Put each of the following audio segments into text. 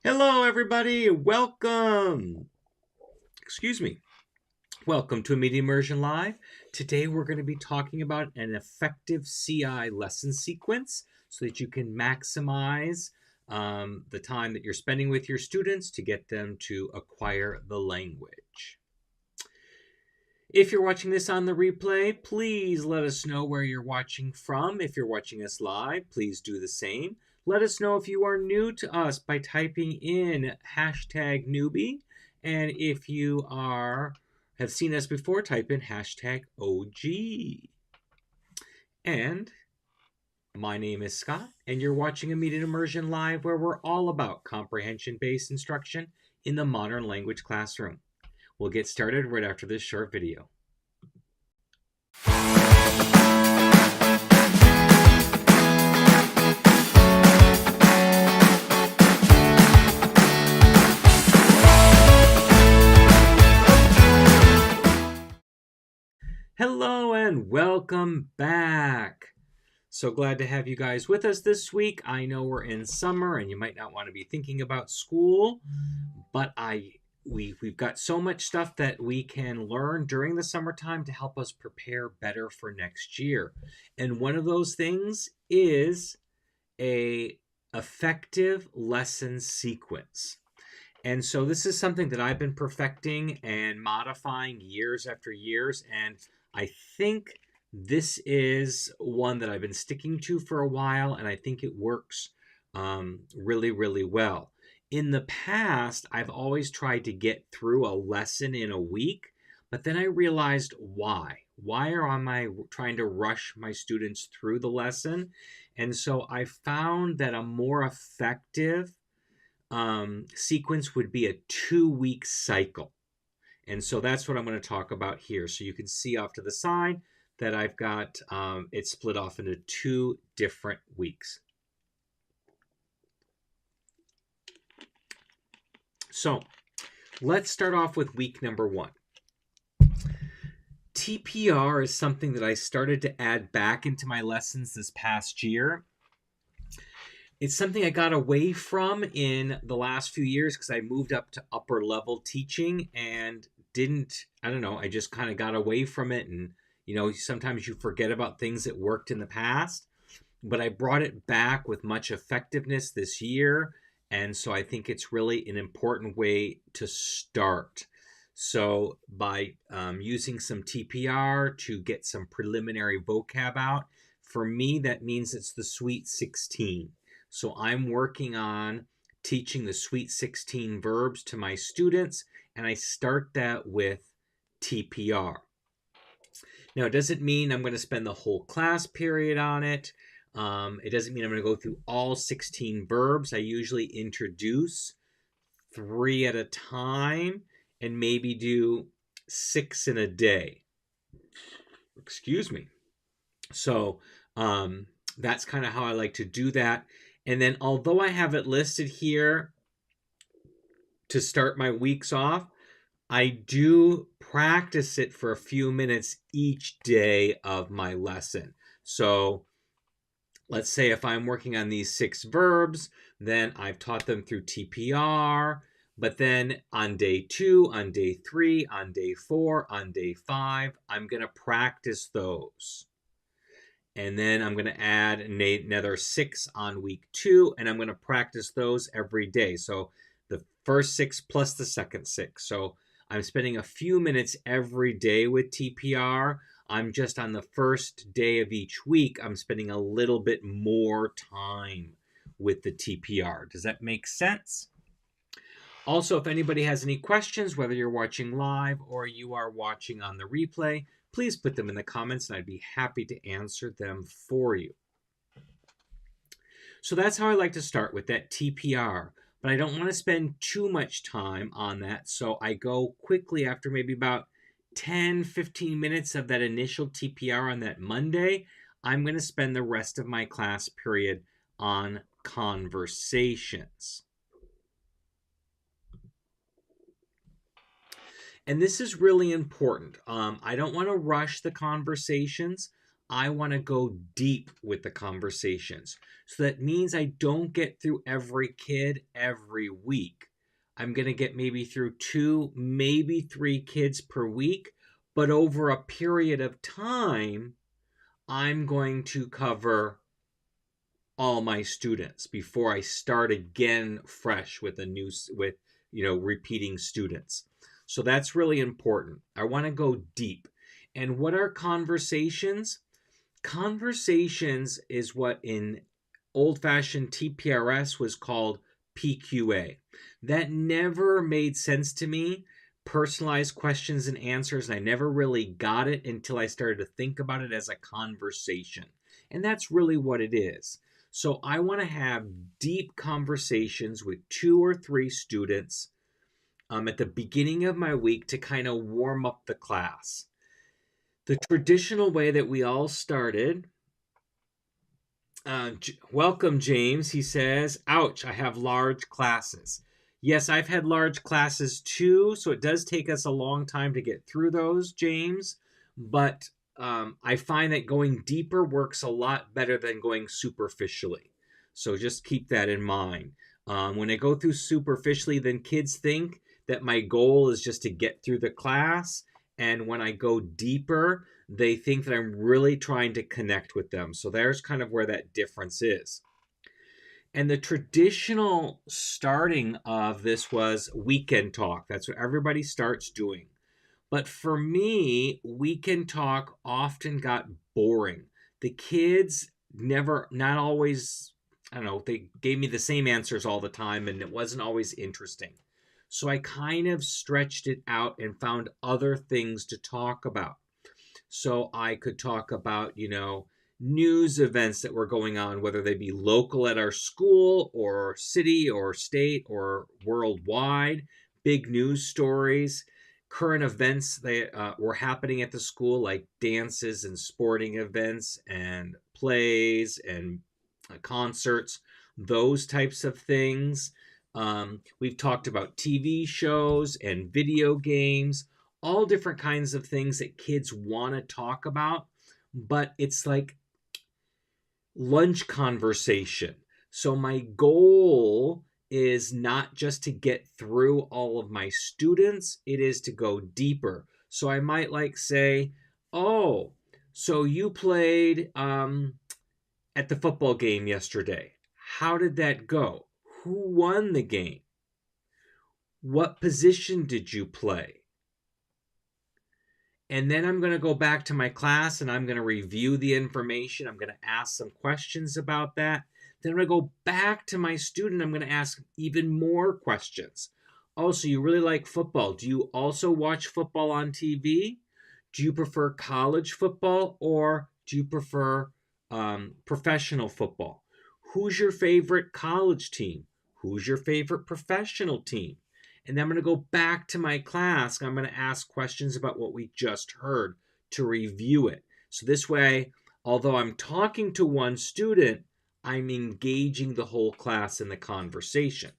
Hello, everybody. Welcome. Excuse me. Welcome to Immediate Immersion Live. Today, we're going to be talking about an effective CI lesson sequence so that you can maximize the time that you're spending with your students to get them to acquire the language. If you're watching this on the replay, please let us know where you're watching from. If you're watching us live, please do the same. Let us know if you are new to us by typing in hashtag newbie. And if you have seen us before, type in hashtag OG. And my name is Scott, and you're watching Immediate Immersion Live, where we're all about comprehension-based instruction in the modern language classroom. We'll get started right after this short video. Hello and welcome back. So glad to have you guys with us this week. I know we're in summer and you might not want to be thinking about school, but we've got so much stuff that we can learn during the summertime to help us prepare better for next year. And one of those things is an effective lesson sequence. And so this is something that I've been perfecting and modifying years after years, and I think this is one that I've been sticking to for a while, and I think it works really, really well. In the past, I've always tried to get through a lesson in a week, but then I realized why. Why am I trying to rush my students through the lesson? And so I found that a more effective sequence would be a 2-week cycle. And so that's what I'm going to talk about here. So you can see off to the side that I've got it split off into 2 different weeks. So let's start off with week number 1. TPR is something that I started to add back into my lessons this past year. It's something I got away from in the last few years because I moved up to upper level teaching and I just kind of got away from it. And, sometimes you forget about things that worked in the past. But I brought it back with much effectiveness this year. And so I think it's really an important way to start. So by using some TPR to get some preliminary vocab out, for me, that means it's the Sweet 16. So I'm working on teaching the Sweet 16 verbs to my students, and I start that with TPR. Now, it doesn't mean I'm going to spend the whole class period on it. It doesn't mean I'm going to go through all 16 verbs. I usually introduce 3 at a time and maybe do 6 in a day. Excuse me. So that's kind of how I like to do that. And then although I have it listed here to start my weeks off, I do practice it for a few minutes each day of my lesson. So let's say if I'm working on these 6 verbs, then I've taught them through TPR, but then on day 2, on day 3, on day 4, on day 5, I'm going to practice those. And then I'm going to add another 6 on week 2, and I'm going to practice those every day. So the first 6 plus the second 6. So I'm spending a few minutes every day with TPR. I'm just on the first day of each week, I'm spending a little bit more time with the TPR. Does that make sense? Also, if anybody has any questions, whether you're watching live or you are watching on the replay, please put them in the comments and I'd be happy to answer them for you. So that's how I like to start with that TPR, but I don't want to spend too much time on that. So I go quickly after maybe about 10-15 minutes of that initial TPR on that Monday. I'm going to spend the rest of my class period on conversations. And this is really important. I don't want to rush the conversations. I want to go deep with the conversations. So that means I don't get through every kid every week. I'm going to get maybe through 2, maybe 3 kids per week, but over a period of time, I'm going to cover all my students before I start again fresh with repeating students. So that's really important. I want to go deep. And what are conversations? Conversations is what in old-fashioned TPRS was called PQA. That never made sense to me. Personalized questions and answers, and I never really got it until I started to think about it as a conversation. And that's really what it is. So I want to have deep conversations with 2 or 3 students at the beginning of my week to kind of warm up the class. The traditional way that we all started, welcome, James, he says, ouch, I have large classes. Yes, I've had large classes too, so it does take us a long time to get through those, James, but I find that going deeper works a lot better than going superficially. So just keep that in mind. When I go through superficially, then kids think that my goal is just to get through the class. And when I go deeper, they think that I'm really trying to connect with them. So there's kind of where that difference is. And the traditional starting of this was weekend talk. That's what everybody starts doing. But for me, weekend talk often got boring. The kids not always, I don't know, they gave me the same answers all the time, and it wasn't always interesting. So I kind of stretched it out and found other things to talk about. So I could talk about, news events that were going on, whether they be local at our school or city or state or worldwide, big news stories, current events that were happening at the school, like dances and sporting events and plays and concerts, those types of things. We've talked about TV shows and video games, all different kinds of things that kids want to talk about, but it's like lunch conversation. So my goal is not just to get through all of my students, it is to go deeper. So I might say, oh, so you played at the football game yesterday. How did that go? Who won the game? What position did you play? And then I'm going to go back to my class and I'm going to review the information. I'm going to ask some questions about that. Then I'm going to go back to my student. I'm going to ask even more questions. Oh, so you really like football. Do you also watch football on TV? Do you prefer college football or do you prefer professional football? Who's your favorite college team? Who's your favorite professional team? And then I'm going to go back to my class and I'm going to ask questions about what we just heard to review it. So this way, although I'm talking to one student, I'm engaging the whole class in the conversation.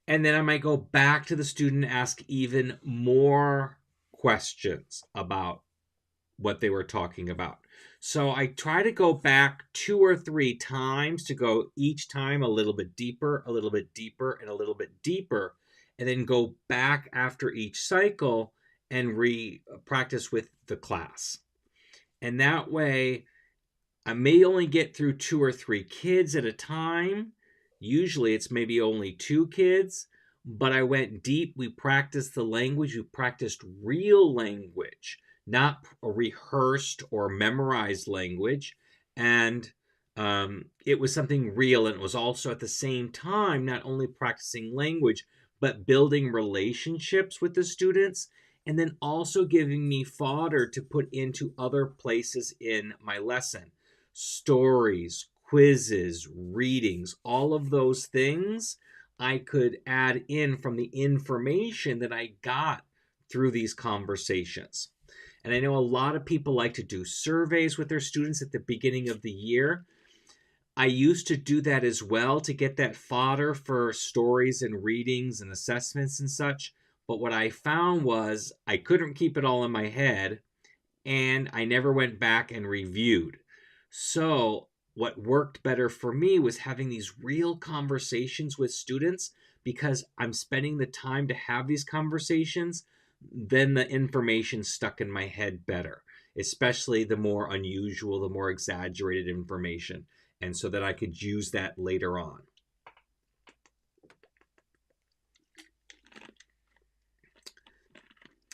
And then I might go back to the student and ask even more questions about what they were talking about. So I try to go back 2 or 3 times to go each time a little bit deeper, a little bit deeper, and a little bit deeper, and then go back after each cycle and practice with the class. And that way, I may only get through 2 or 3 kids at a time. Usually it's maybe only 2 kids, but I went deep. We practiced the language. We practiced real language, not a rehearsed or memorized language. And it was something real. And it was also at the same time, not only practicing language, but building relationships with the students. And then also giving me fodder to put into other places in my lesson. Stories, quizzes, readings, all of those things I could add in from the information that I got through these conversations. And I know a lot of people like to do surveys with their students at the beginning of the year. I used to do that as well to get that fodder for stories and readings and assessments and such. But what I found was I couldn't keep it all in my head. and I never went back and reviewed. So, what worked better for me was having these real conversations with students, because I'm spending the time to have these conversations. Then the information stuck in my head better, especially the more unusual, the more exaggerated information. And so that I could use that later on.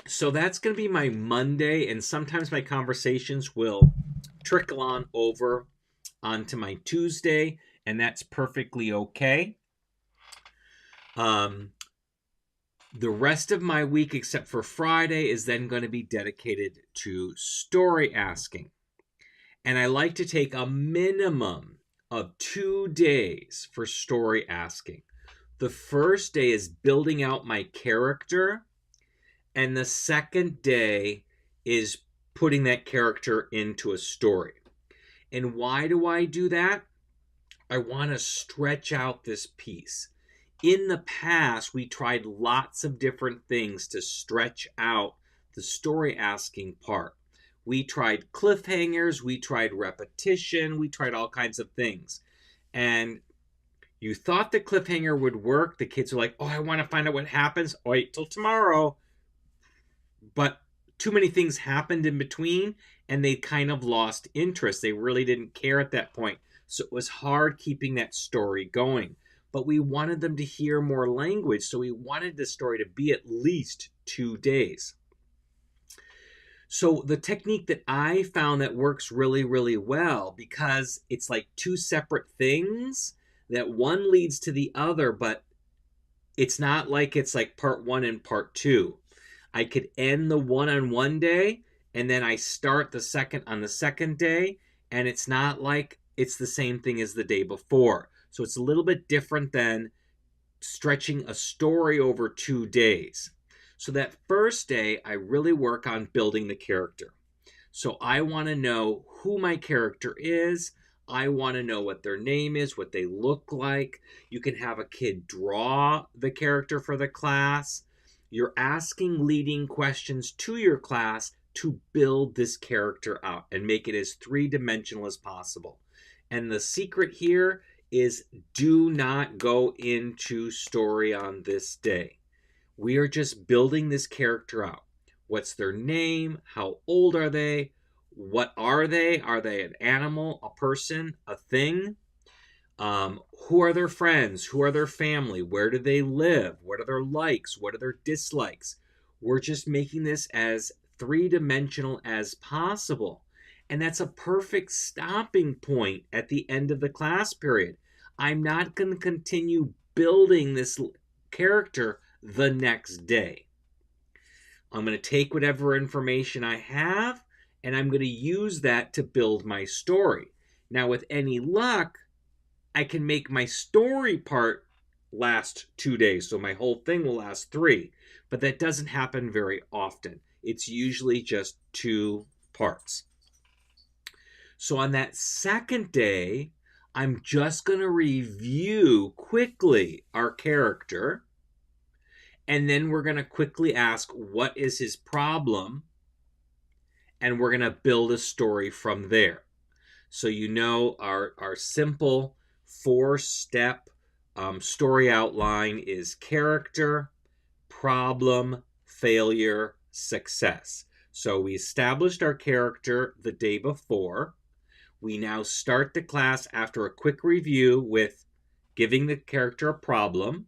So that's going to be my Monday, and sometimes my conversations will trickle on over onto my Tuesday, and that's perfectly okay. The rest of my week, except for Friday, is then going to be dedicated to story asking. And I like to take a minimum of 2 days for story asking. The first day is building out my character, and the second day is putting that character into a story. And why do I do that? I want to stretch out this piece. In the past, we tried lots of different things to stretch out the story asking part. We tried cliffhangers, we tried repetition, we tried all kinds of things. And you thought the cliffhanger would work. The kids were like, oh, I want to find out what happens. Wait till tomorrow. But too many things happened in between, and they kind of lost interest. They really didn't care at that point. So it was hard keeping that story going. But we wanted them to hear more language, so we wanted the story to be at least 2 days. So the technique that I found that works really, really well, because it's like two separate things, that one leads to the other, but it's not like it's like part one and part two. I could end the one on one day, and then I start the second on the second day, and it's not like it's the same thing as the day before. So it's a little bit different than stretching a story over 2 days. So that first day, I really work on building the character. So I want to know who my character is. I want to know what their name is, what they look like. You can have a kid draw the character for the class. You're asking leading questions to your class to build this character out and make it as three-dimensional as possible. And the secret here is, do not go into story on this day. We are just building this character out. What's their name? How old are they? What are they? Are they an animal, a person, a thing? Who are their friends? Who are their family? Where do they live? What are their likes? What are their dislikes? We're just making this as three-dimensional as possible. And that's a perfect stopping point at the end of the class period. I'm not going to continue building this character the next day. I'm going to take whatever information I have, and I'm going to use that to build my story. Now, with any luck, I can make my story part last 2 days, so my whole thing will last 3. But that doesn't happen very often. It's usually just 2 parts. So on that second day, I'm just going to review quickly our character. And then we're going to quickly ask, what is his problem? And we're going to build a story from there. So you know our simple 4-step story outline is character, problem, failure, success. So we established our character the day before. We now start the class after a quick review with giving the character a problem.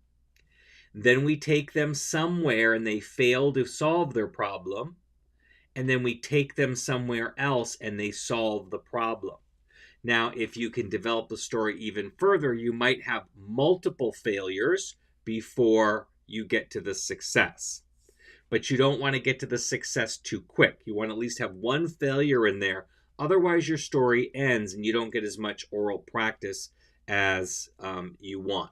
Then we take them somewhere and they fail to solve their problem. And then we take them somewhere else and they solve the problem. Now, if you can develop the story even further, you might have multiple failures before you get to the success. But you don't want to get to the success too quick. You want to at least have one failure in there. Otherwise, your story ends and you don't get as much oral practice as you want.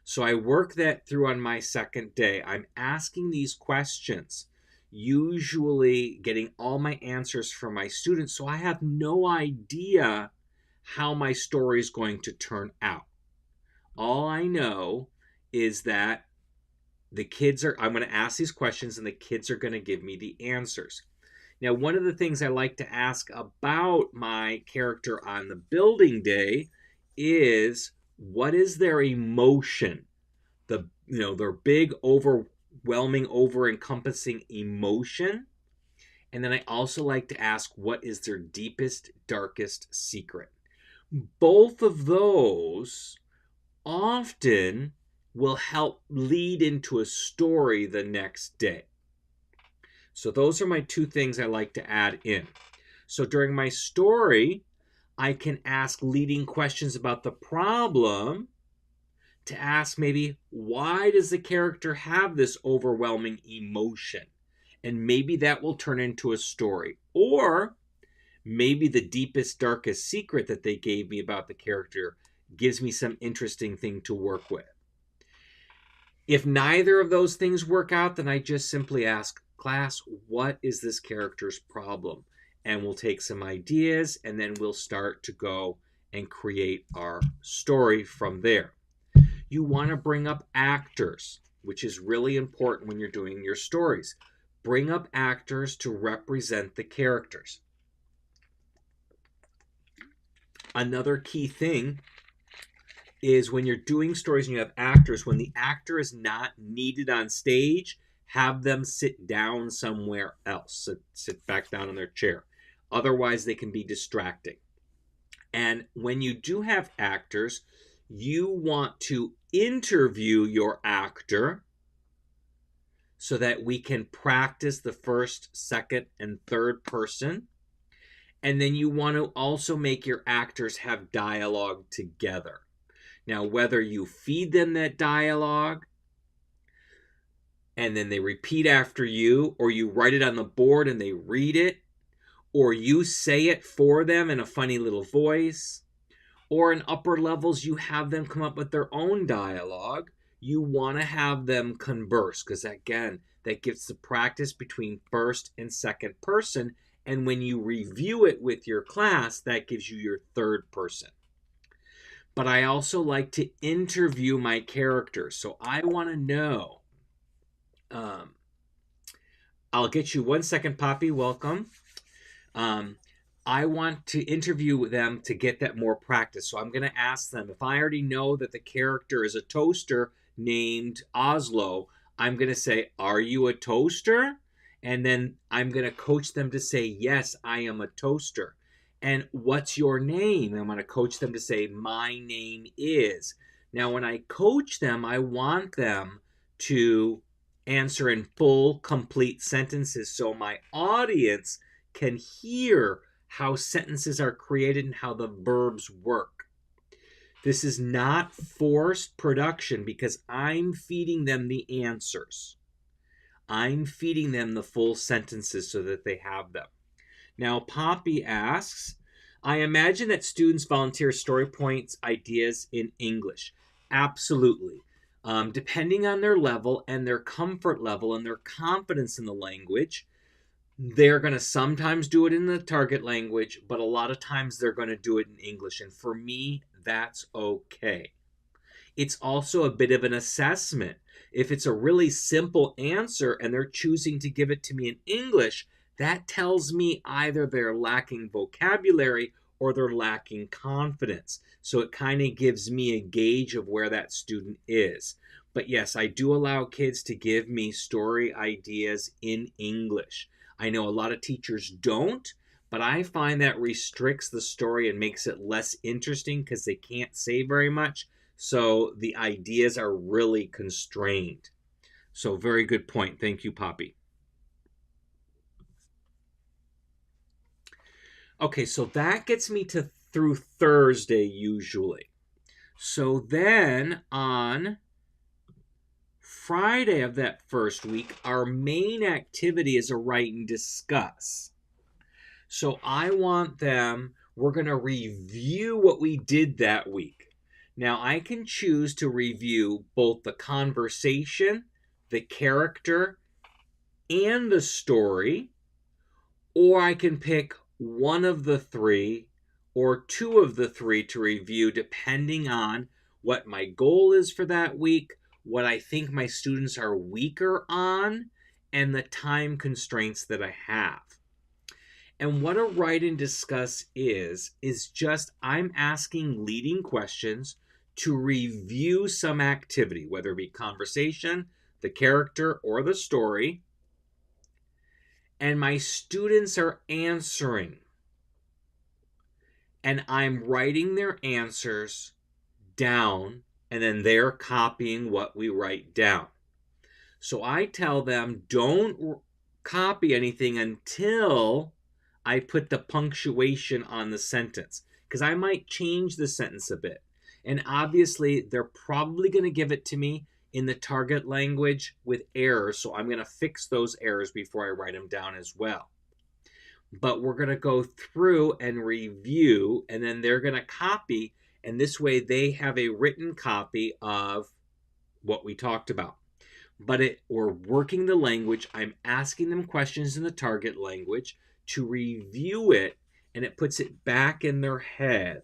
So I work that through on my second day. I'm asking these questions, usually getting all my answers from my students, so I have no idea how my story is going to turn out. All I know is that I'm going to ask these questions and the kids are going to give me the answers. Now, one of the things I like to ask about my character on the building day is, what is their emotion? Their big, overwhelming, over encompassing emotion. And then I also like to ask, what is their deepest, darkest secret? Both of those often will help lead into a story the next day. So those are my two things I like to add in. So during my story, I can ask leading questions about the problem, to ask maybe, why does the character have this overwhelming emotion? And maybe that will turn into a story. Or maybe the deepest, darkest secret that they gave me about the character gives me some interesting thing to work with. If neither of those things work out, then I just simply ask, class, what is this character's problem? And we'll take some ideas, and then we'll start to go and create our story from there. You want to bring up actors, which is really important when you're doing your stories. Bring up actors to represent the characters. Another key thing is, when you're doing stories and you have actors, when the actor is not needed on stage, have them sit down somewhere else. Sit back down in their chair. Otherwise, they can be distracting. And when you do have actors, you want to interview your actor so that we can practice the first, second, and third person. And then you want to also make your actors have dialogue together. Now, whether you feed them that dialogue and then they repeat after you, or you write it on the board and they read it, or you say it for them in a funny little voice, or in upper levels you have them come up with their own dialogue, you want to have them converse, because again, that gives the practice between first and second person. And when you review it with your class, that gives you your third person. But I also like to interview my characters. So I want to know. I'll get you 1 second, Poppy. Welcome. I want to interview them to get that more practice. So I'm going to ask them, if I already know that the character is a toaster named Oslo, I'm going to say, are you a toaster? And then I'm going to coach them to say, yes, I am a toaster. And what's your name? I'm going to coach them to say, my name is. Now, when I coach them, I want them to answer in full, complete sentences so my audience can hear how sentences are created and how the verbs work. This is not forced production, because I'm feeding them the answers. I'm feeding them the full sentences so that they have them. Now, Poppy asks, I imagine that students volunteer story points ideas in English. Absolutely. Depending on their level and their comfort level and their confidence in the language, they're going to sometimes do it in the target language, but a lot of times they're going to do it in English. And for me, that's okay. It's also a bit of an assessment. If it's a really simple answer and they're choosing to give it to me in English, that tells me either they're lacking vocabulary or they're lacking confidence. So it kind of gives me a gauge of where that student is. But yes, I do allow kids to give me story ideas in English. I know a lot of teachers don't, but I find that restricts the story and makes it less interesting because they can't say very much. So the ideas are really constrained. So very good point. Thank you, Poppy. Okay, so that gets me to through Thursday usually. So then on Friday of that first week, our main activity is a write and discuss. So I want them, we're going to review what we did that week. Now I can choose to review both the conversation, the character, and the story, or I can pick one of the three or two of the three to review depending on what my goal is for that week, what I think my students are weaker on, and the time constraints that I have. And what a write and discuss is just I'm asking leading questions to review some activity, whether it be conversation, the character, or the story. And my students are answering. And I'm writing their answers down, and then they're copying what we write down. So I tell them, don't copy anything until I put the punctuation on the sentence, because I might change the sentence a bit. And obviously, they're probably going to give it to me in the target language with errors. So I'm going to fix those errors before I write them down as well. But we're going to go through and review, and then they're going to copy. And this way, they have a written copy of what we talked about. But we're working the language. I'm asking them questions in the target language to review it, and it puts it back in their head.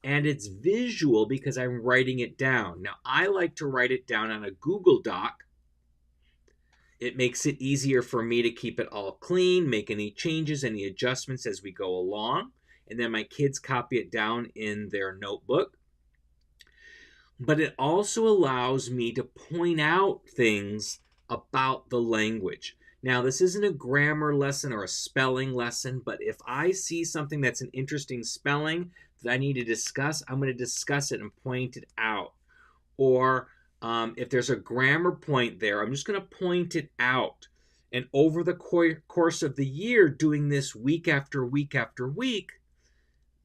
And it's visual because I'm writing it down. Now, I like to write it down on a Google Doc. It makes it easier for me to keep it all clean, make any changes, any adjustments as we go along. And then my kids copy it down in their notebook. But it also allows me to point out things about the language. Now, this isn't a grammar lesson or a spelling lesson, but if I see something that's an interesting spelling that I need to discuss, I'm going to discuss it and point it out. Or if there's a grammar point there, I'm just going to point it out. And over the course of the year, doing this week after week after week,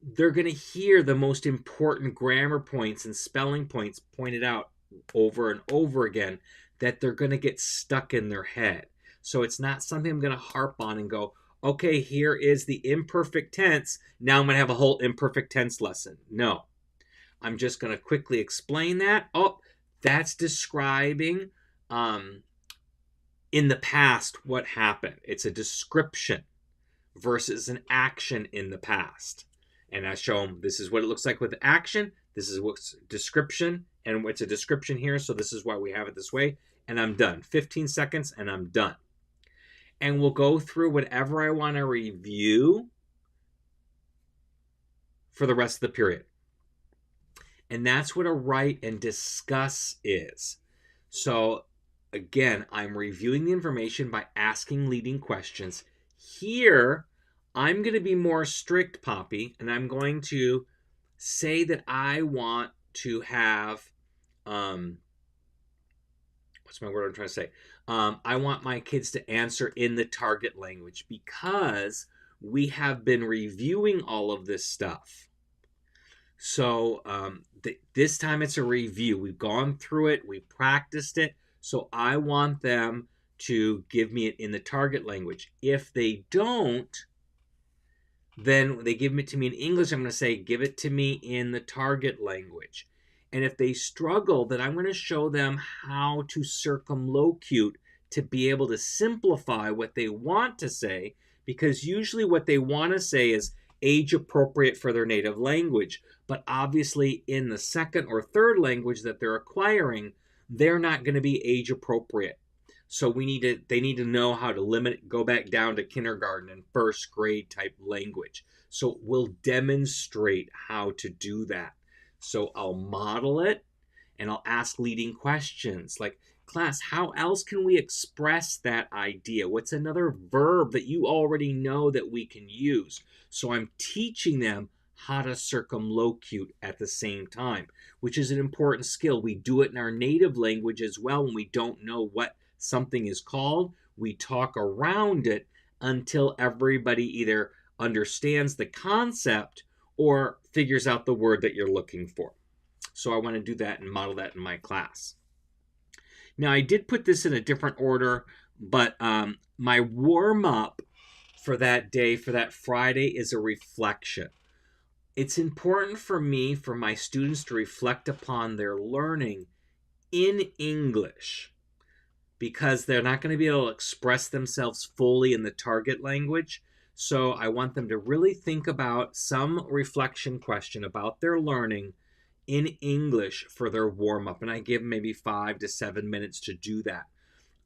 they're going to hear the most important grammar points and spelling points pointed out over and over again that they're going to get stuck in their head. So it's not something I'm going to harp on and go, okay, here is the imperfect tense. Now I'm going to have a whole imperfect tense lesson. No, I'm just going to quickly explain that. Oh, that's describing in the past what happened. It's a description versus an action in the past. And I show them this is what it looks like with action. This is what's description. And it's a description here. So this is why we have it this way. And I'm done. 15 seconds and I'm done. And we'll go through whatever I want to review for the rest of the period. And that's what a write and discuss is. So again, I'm reviewing the information by asking leading questions. Here, I'm going to be more strict, Poppy, and I'm going to say that I want to have, what's my word I'm trying to say? I want my kids to answer in the target language because we have been reviewing all of this stuff. So this time it's a review. We've gone through it. We practiced it. So I want them to give me it in the target language. If they don't, then they give it to me in English. I'm going to say, give it to me in the target language. And if they struggle, then I'm going to show them how to circumlocute to be able to simplify what they want to say, because usually what they want to say is age appropriate for their native language. But obviously in the second or third language that they're acquiring, they're not going to be age appropriate. So they need to know how to go back down to kindergarten and first grade type language. So we'll demonstrate how to do that. So I'll model it and I'll ask leading questions like, class, how else can we express that idea? What's another verb that you already know that we can use? So I'm teaching them how to circumlocute at the same time, which is an important skill. We do it in our native language as well when we don't know what something is called. We talk around it until everybody either understands the concept or figures out the word that you're looking for. So I want to do that and model that in my class. Now, I did put this in a different order, but my warm-up for that day, for that Friday, is a reflection. It's important for me, for my students to reflect upon their learning in English, because they're not going to be able to express themselves fully in the target language. So I want them to really think about some reflection question about their learning in English for their warm-up. And I give them maybe 5 to 7 minutes to do that.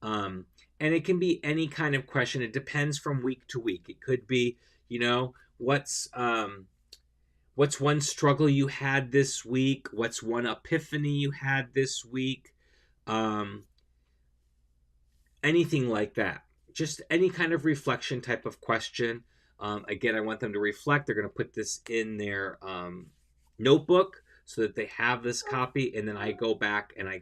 And it can be any kind of question. It depends from week to week. It could be, You know, what's one struggle you had this week? What's one epiphany you had this week? Um, Anything like that. Just any kind of reflection type of question. Again, I want them to reflect. They're going to put this in their notebook so that they have this copy, and then I go back and I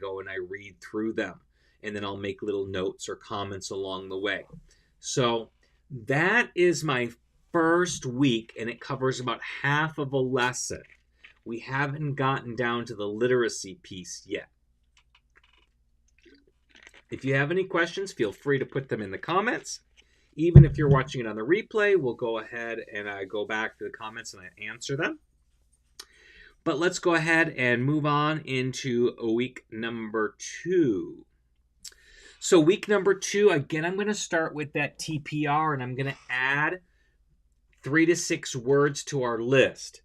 read through them, and then I'll make little notes or comments along the way. So that is my first week, and it covers about half of a lesson. We haven't gotten down to the literacy piece yet. If you have any questions, feel free to put them in the comments. Even if you're watching it on the replay, we'll go ahead and I go back to the comments and I answer them. But let's go ahead and move on into week number 2. So week number 2, again, I'm going to start with that TPR and I'm going to add 3 to 6 words to our list.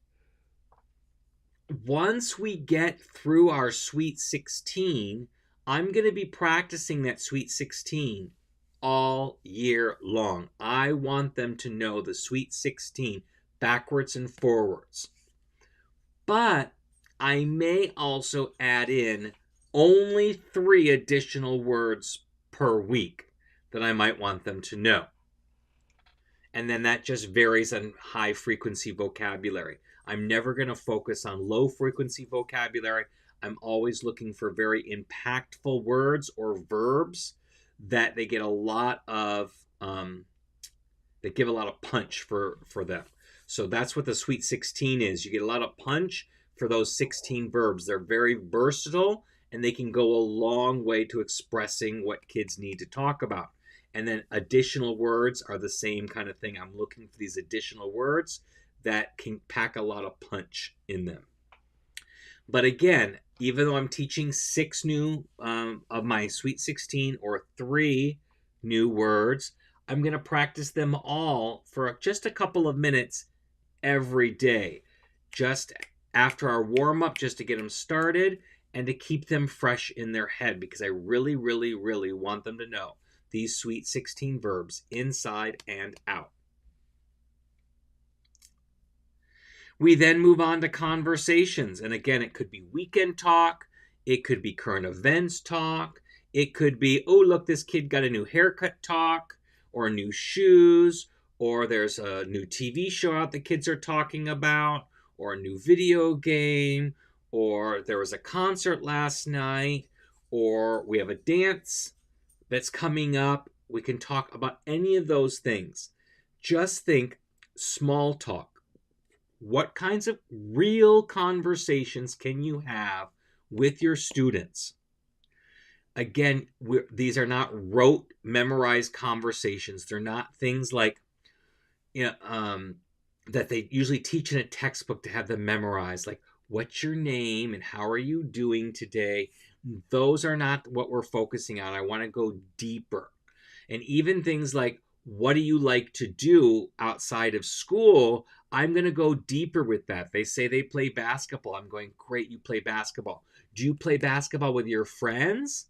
Once we get through our Sweet 16, I'm going to be practicing that Sweet 16 all year long. I want them to know the Sweet 16 backwards and forwards. But I may also add in only 3 additional words per week that I might want them to know. And then that just varies on high frequency vocabulary. I'm never going to focus on low frequency vocabulary. I'm always looking for very impactful words or verbs that they get a lot of, that give a lot of punch for them. So that's what the Sweet 16 is. You get a lot of punch for those 16 verbs. They're very versatile and they can go a long way to expressing what kids need to talk about. And then additional words are the same kind of thing. I'm looking for these additional words that can pack a lot of punch in them. But again, even though I'm teaching 6 new of my Sweet 16 or 3 new words, I'm going to practice them all for just a couple of minutes every day. Just after our warm-up, just to get them started and to keep them fresh in their head, because I really, really, really want them to know these Sweet 16 verbs inside and out. We then move on to conversations. And again, it could be weekend talk. It could be current events talk. It could be, oh, look, this kid got a new haircut talk, or new shoes, or there's a new TV show out the kids are talking about, or a new video game, or there was a concert last night, or we have a dance that's coming up. We can talk about any of those things. Just think small talk. What kinds of real conversations can you have with your students? Again, these are not rote, memorized conversations. They're not things like, that they usually teach in a textbook to have them memorized, like, what's your name and how are you doing today? Those are not what we're focusing on. I want to go deeper. And even things like, what do you like to do outside of school? I'm going to go deeper with that. They say they play basketball. I'm going, great, you play basketball. Do you play basketball with your friends?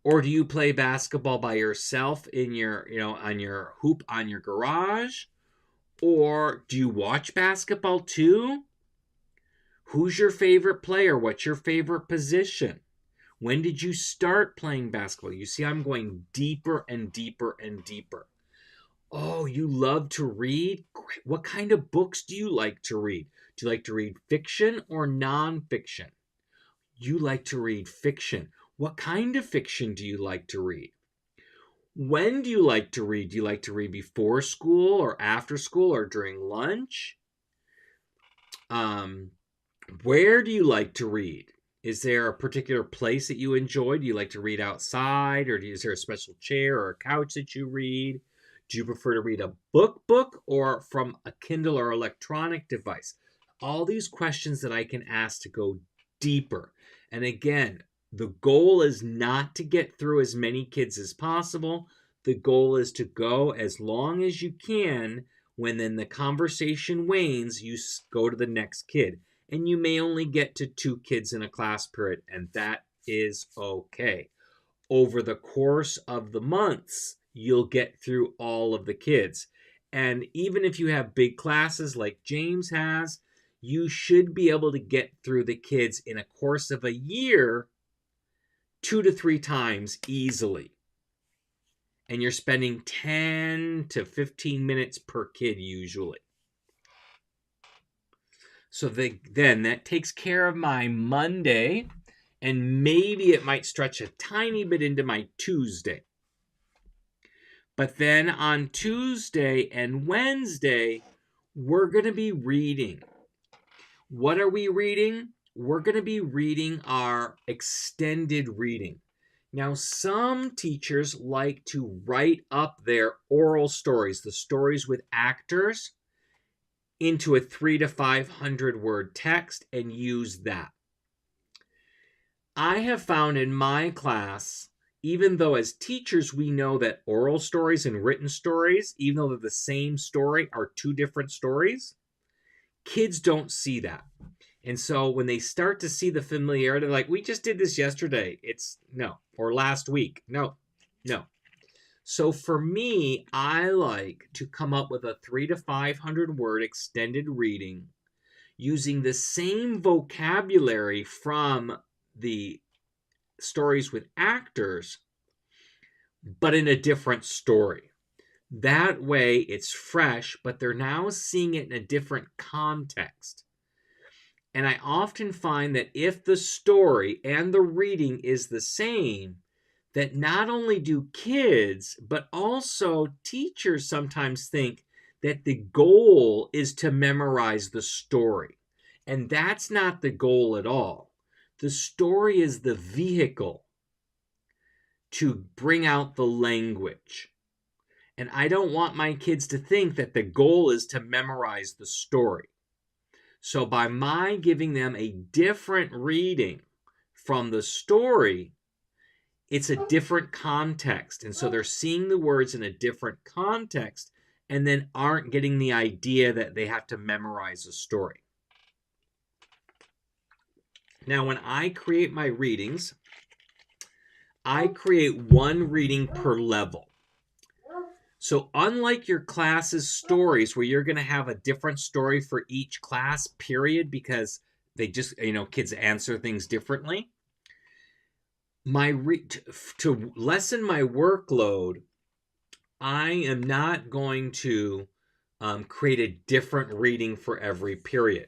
Or do you play basketball by yourself in your, on your hoop on your garage? Or do you watch basketball too? Who's your favorite player? What's your favorite position? When did you start playing basketball? You see, I'm going deeper and deeper and deeper. Oh, you love to read? Great. What kind of books do you like to read? Do you like to read fiction or nonfiction? You like to read fiction. What kind of fiction do you like to read? When do you like to read? Do you like to read before school or after school or during lunch? Where do you like to read? Is there a particular place that you enjoy? Do you like to read outside, or is there a special chair or a couch that you read? Do you prefer to read a book or from a Kindle or electronic device? All these questions that I can ask to go deeper. And again, the goal is not to get through as many kids as possible. The goal is to go as long as you can. When then the conversation wanes, you go to the next kid. And you may only get to 2 kids in a class period, and that is okay. Over the course of the months, you'll get through all of the kids. And even if you have big classes like James has, you should be able to get through the kids in a course of a year 2 to 3 times easily. And you're spending 10 to 15 minutes per kid usually. So then that takes care of my Monday, and maybe it might stretch a tiny bit into my Tuesday. But then on Tuesday and Wednesday, we're going to be reading. What are we reading? We're going to be reading our extended reading. Now, some teachers like to write up their oral stories, the stories with actors, into a 300 to 500 word text and use that. I have found in my class, even though as teachers we know that oral stories and written stories, even though they're the same story, are two different stories, kids don't see that. And so when they start to see the familiarity, they're like, we just did this yesterday. It's no. Or last week. No. So for me, I like to come up with a 300 to 500 word extended reading using the same vocabulary from the stories with actors, but in a different story. That way it's fresh, but they're now seeing it in a different context. And I often find that if the story and the reading is the same, that not only do kids, but also teachers sometimes think that the goal is to memorize the story. And that's not the goal at all. The story is the vehicle to bring out the language. And I don't want my kids to think that the goal is to memorize the story. So by my giving them a different reading from the story, it's a different context. And so they're seeing the words in a different context and then aren't getting the idea that they have to memorize a story. Now, when I create my readings, I create one reading per level. So unlike your class's stories where you're going to have a different story for each class, period, because they just, kids answer things differently. To lessen my workload, I am not going to create a different reading for every period.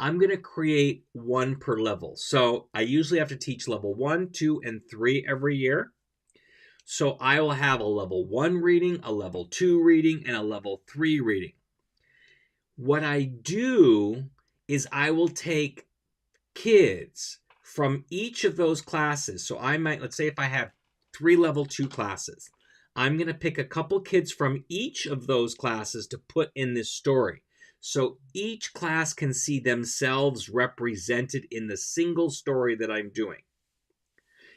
I'm going to create one per level. So I usually have to teach level 1, 2, and 3 every year. So I will have a level 1 reading, a level 2 reading, and a level 3 reading. What I do is I will take kids from each of those classes. So I might, let's say if I have 3 level 2 classes, I'm going to pick a couple kids from each of those classes to put in this story. So each class can see themselves represented in the single story that I'm doing.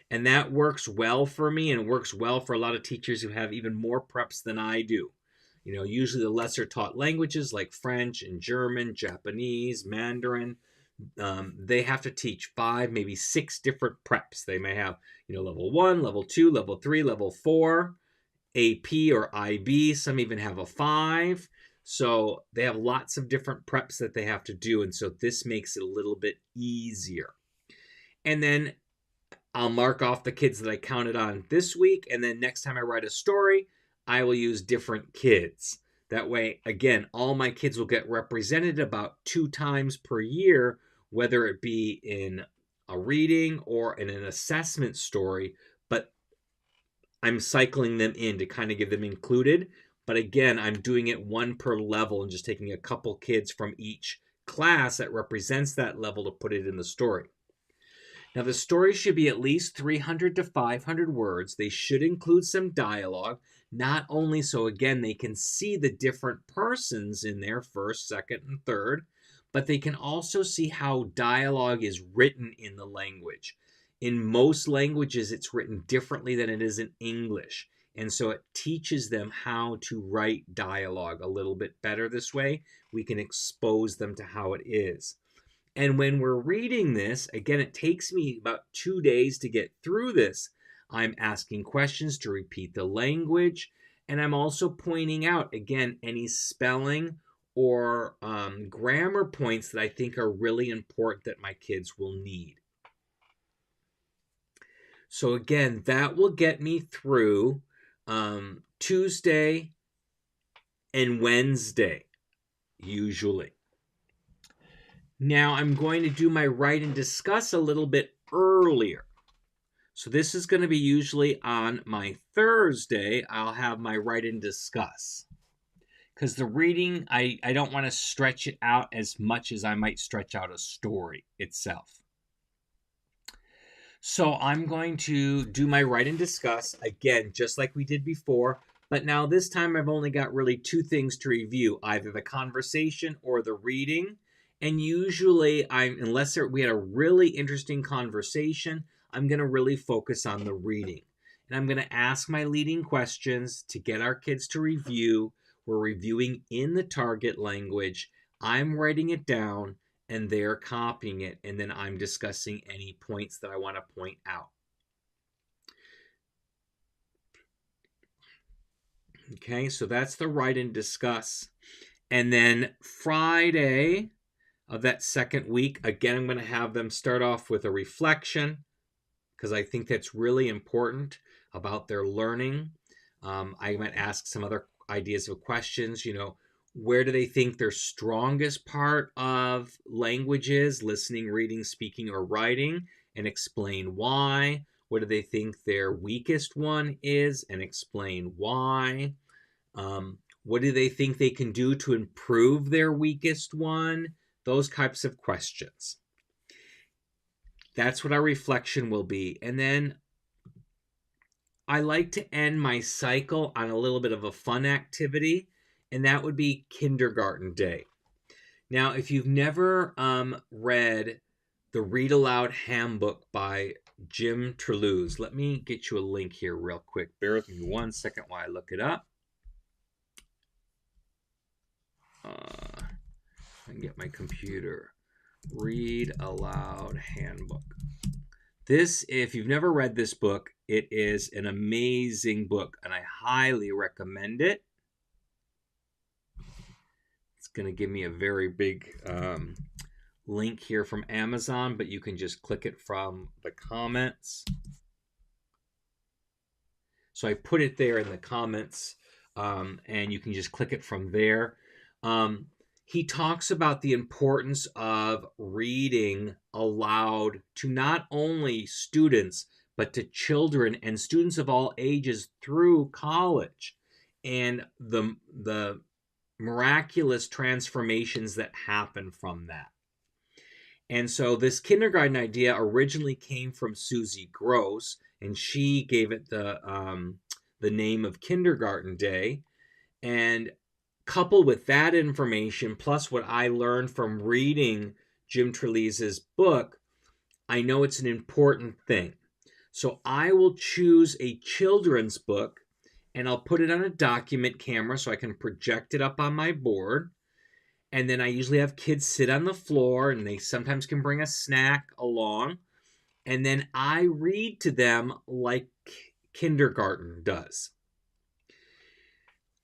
And that works well for me and works well for a lot of teachers who have even more preps than I do. Usually the lesser taught languages like French and German, Japanese, Mandarin, they have to teach 5, maybe 6 different preps. They may have, level 1, level 2, level 3, level 4, AP or IB. Some even have a 5. So they have lots of different preps that they have to do. And so this makes it a little bit easier. And then I'll mark off the kids that I counted on this week. And then next time I write a story, I will use different kids. That way, again, all my kids will get represented about 2 times per year, whether it be in a reading or in an assessment story. But I'm cycling them in to kind of get them included. But again, I'm doing it 1 per level and just taking a couple kids from each class that represents that level to put it in the story. Now, the story should be at least 300 to 500 words. They should include some dialogue, not only so, again, they can see the different persons in there, first, second, and third, but they can also see how dialogue is written in the language. In most languages, it's written differently than it is in English. And so it teaches them how to write dialogue a little bit better this way. We can expose them to how it is. And when we're reading this, again, it takes me about 2 days to get through this. I'm asking questions to repeat the language. And I'm also pointing out, again, any spelling or grammar points that I think are really important that my kids will need. So again, that will get me through Tuesday and Wednesday, usually. Now I'm going to do my write and discuss a little bit earlier. So this is going to be usually on my Thursday. I'll have my write and discuss. Because the reading, I don't want to stretch it out as much as I might stretch out a story itself. So I'm going to do my write and discuss, again, just like we did before. But now this time I've only got really two things to review, either the conversation or the reading. And usually, unless we had a really interesting conversation, I'm going to really focus on the reading. And I'm going to ask my leading questions to get our kids to review. We're reviewing in the target language. I'm writing it down, and they're copying it. And then I'm discussing any points that I want to point out. Okay, so that's the write and discuss. And then Friday of that second week, again, I'm going to have them start off with a reflection because I think that's really important about their learning. I might ask some other ideas of questions. Where do they think their strongest part of language is? Listening, reading, speaking, or writing, and explain why. What do they think their weakest one is, and explain why. What do they think they can do to improve their weakest one? Those types of questions. That's what our reflection will be. And then I like to end my cycle on a little bit of a fun activity, and that would be kindergarten day. Now, if you've never read the Read Aloud Handbook by Jim Trelews, let me get you a link here real quick. Bear with me 1 second while I look it up. I can get my computer. Read Aloud Handbook. This, if you've never read this book, it is an amazing book, and I highly recommend it. It's going to give me a very big link here from Amazon, but you can just click it from the comments. So I put it there in the comments, and you can just click it from there. He talks about the importance of reading aloud to not only students, but to children and students of all ages through college, and the miraculous transformations that happen from that. And so this kindergarten idea originally came from Susie Gross, and she gave it the name of Kindergarten Day. And coupled with that information, plus what I learned from reading Jim Trelews' book, I know it's an important thing. So I will choose a children's book, and I'll put it on a document camera so I can project it up on my board. And then I usually have kids sit on the floor, and they sometimes can bring a snack along. And then I read to them like kindergarten does.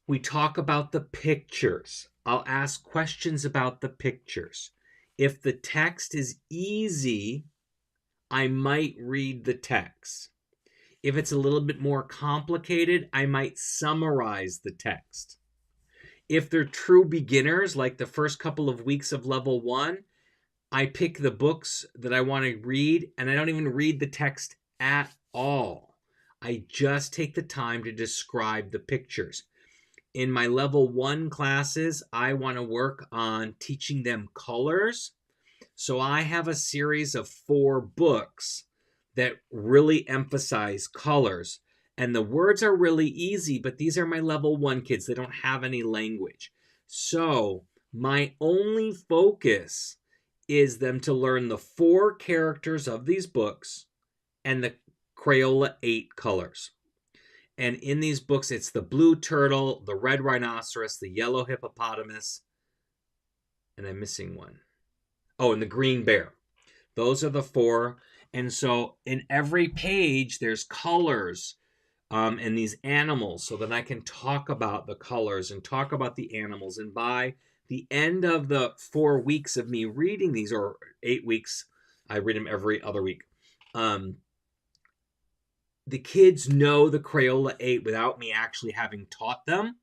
We talk about the pictures. I'll ask questions about the pictures. If the text is easy, I might read the text. If it's a little bit more complicated, I might summarize the text. If they're true beginners, like the first couple of weeks of level 1, I pick the books that I want to read, and I don't even read the text at all. I just take the time to describe the pictures. In my level 1 classes, I want to work on teaching them colors. So I have a series of 4 books that really emphasize colors. And the words are really easy, but these are my level 1 kids. They don't have any language. So my only focus is them to learn the 4 characters of these books and the Crayola 8 colors. And in these books, it's the blue turtle, the red rhinoceros, the yellow hippopotamus, and I'm missing one. Oh, and the green bear. Those are the 4. And so in every page, there's colors and these animals so that I can talk about the colors and talk about the animals. And by the end of the 4 weeks of me reading these, or 8 weeks, I read them every other week. The kids know the Crayola 8 without me actually having taught them.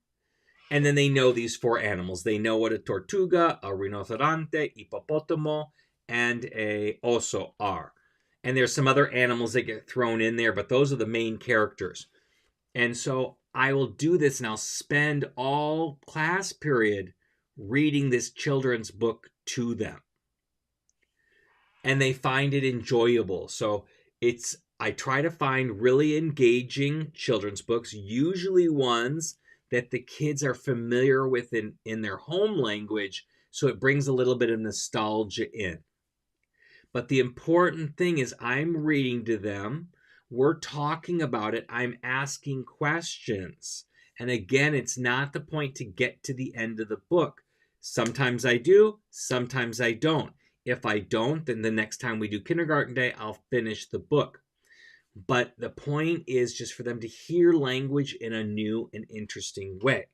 And then they know these 4 animals. They know what a tortuga, a rinoceronte, hippopotamo, and a oso are. And there's some other animals that get thrown in there, but those are the main characters. And so I will do this, and I'll spend all class period reading this children's book to them. And they find it enjoyable. So I try to find really engaging children's books, usually ones that the kids are familiar with in their home language, so it brings a little bit of nostalgia in. But the important thing is I'm reading to them, we're talking about it, I'm asking questions. And again, it's not the point to get to the end of the book. Sometimes I do, sometimes I don't. If I don't, then the next time we do kindergarten day, I'll finish the book. But the point is just for them to hear language in a new and interesting way.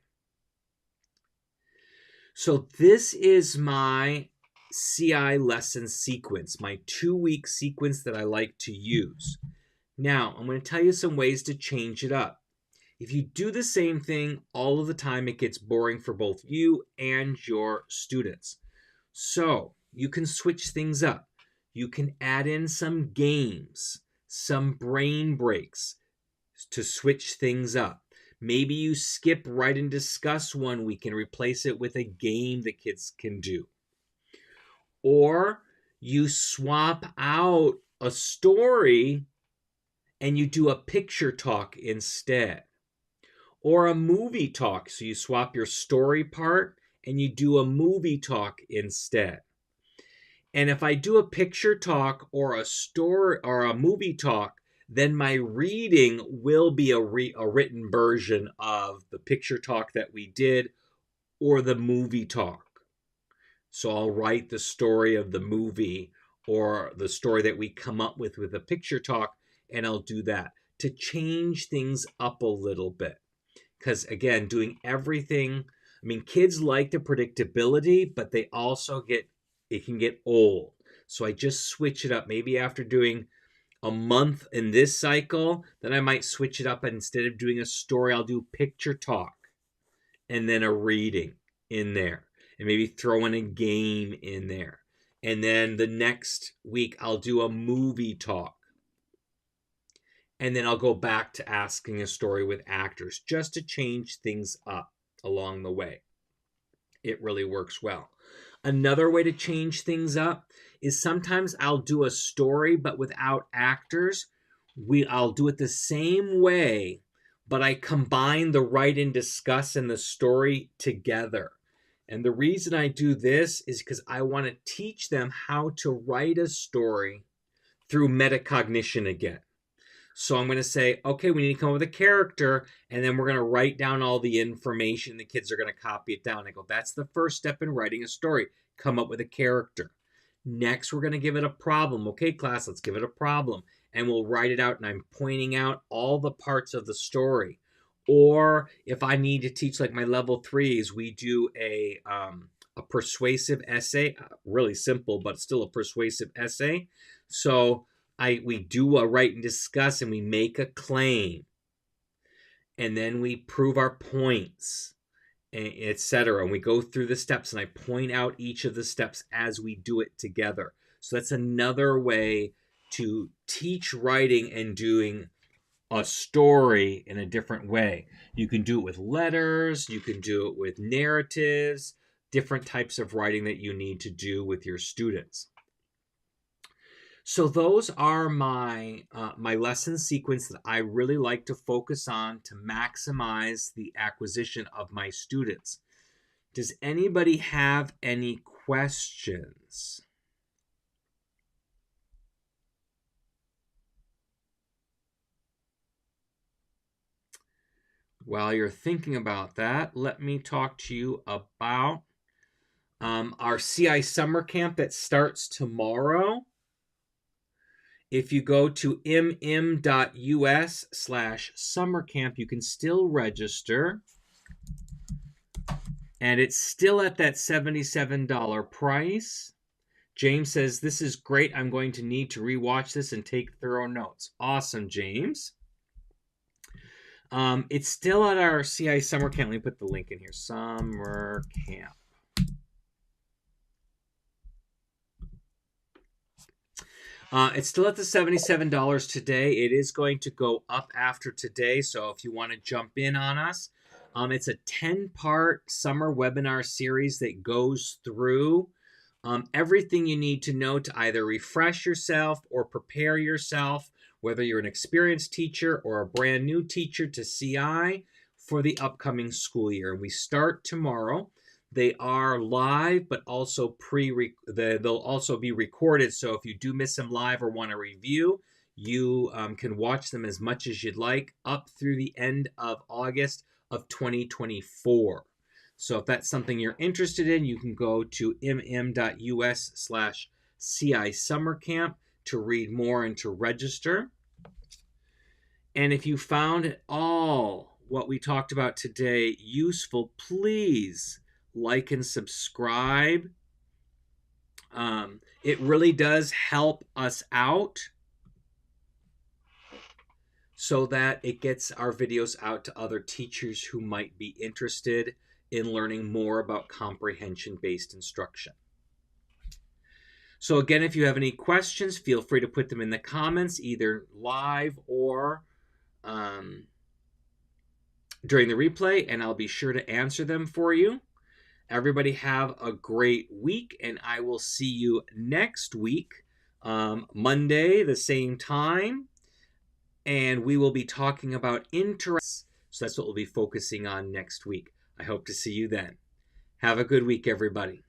So this is my CI lesson sequence, my 2-week sequence that I like to use. Now, I'm going to tell you some ways to change it up. If you do the same thing all of the time, it gets boring for both you and your students. So you can switch things up. You can add in some games, some brain breaks to switch things up. Maybe you skip write and discuss 1 week and replace it with a game the kids can do. Or you swap out a story and you do a picture talk instead. Or a movie talk, so you swap your story part and you do a movie talk instead. And if I do a picture talk or a story or a movie talk, then my reading will be a written version of the picture talk that we did or the movie talk. So I'll write the story of the movie or the story that we come up with a picture talk, and I'll do that to change things up a little bit. Because again, doing everything, I mean, kids like the predictability, but they also it can get old. So I just switch it up. Maybe after doing a month in this cycle, then I might switch it up, and instead of doing a story, I'll do picture talk and then a reading in there, and maybe throw in a game in there. And then the next week I'll do a movie talk. And then I'll go back to asking a story with actors just to change things up along the way. It really works well. Another way to change things up is sometimes I'll do a story but without actors. I'll do it the same way, but I combine the write and discuss and the story together. And the reason I do this is because I want to teach them how to write a story through metacognition again. So I'm going to say, okay, we need to come up with a character, and then we're going to write down all the information. The kids are going to copy it down. I go, that's the first step in writing a story. Come up with a character. Next, we're going to give it a problem. Okay, class, let's give it a problem. And we'll write it out, and I'm pointing out all the parts of the story. Or if I need to teach like my level 3s, we do a persuasive essay. Really simple, but still a persuasive essay. So we do a write and discuss, and we make a claim, and then we prove our points, etc. And we go through the steps, and I point out each of the steps as we do it together. So that's another way to teach writing and doing a story in a different way. You can do it with letters, you can do it with narratives, different types of writing that you need to do with your students. So those are my lesson sequence that I really like to focus on to maximize the acquisition of my students. Does anybody have any questions? While you're thinking about that, let me talk to you about our CI summer camp that starts tomorrow. If you go to mm.us/summercamp, you can still register. And it's still at that $77 price. James says, this is great. I'm going to need to rewatch this and take thorough notes. Awesome, James. It's still at our CI summer camp. Let me put the link in here. Summer camp. It's still at the $77 today. It is going to go up after today. So if you want to jump in on us, it's a 10-part summer webinar series that goes through everything you need to know to either refresh yourself or prepare yourself, whether you're an experienced teacher or a brand new teacher, to CI for the upcoming school year. And we start tomorrow. They are live, but also they'll also be recorded. So if you do miss them live or want to review, you can watch them as much as you'd like up through the end of August of 2024. So if that's something you're interested in, you can go to mm.us/CI Summer Camp to read more and to register. And if you found all what we talked about today useful, please like and subscribe. It really does help us out so that it gets our videos out to other teachers who might be interested in learning more about comprehension-based instruction. So again, if you have any questions, feel free to put them in the comments, either live or during the replay, and I'll be sure to answer them for you. Everybody have a great week, and I will see you next week, Monday, the same time. And we will be talking about interests. So that's what we'll be focusing on next week. I hope to see you then. Have a good week, everybody.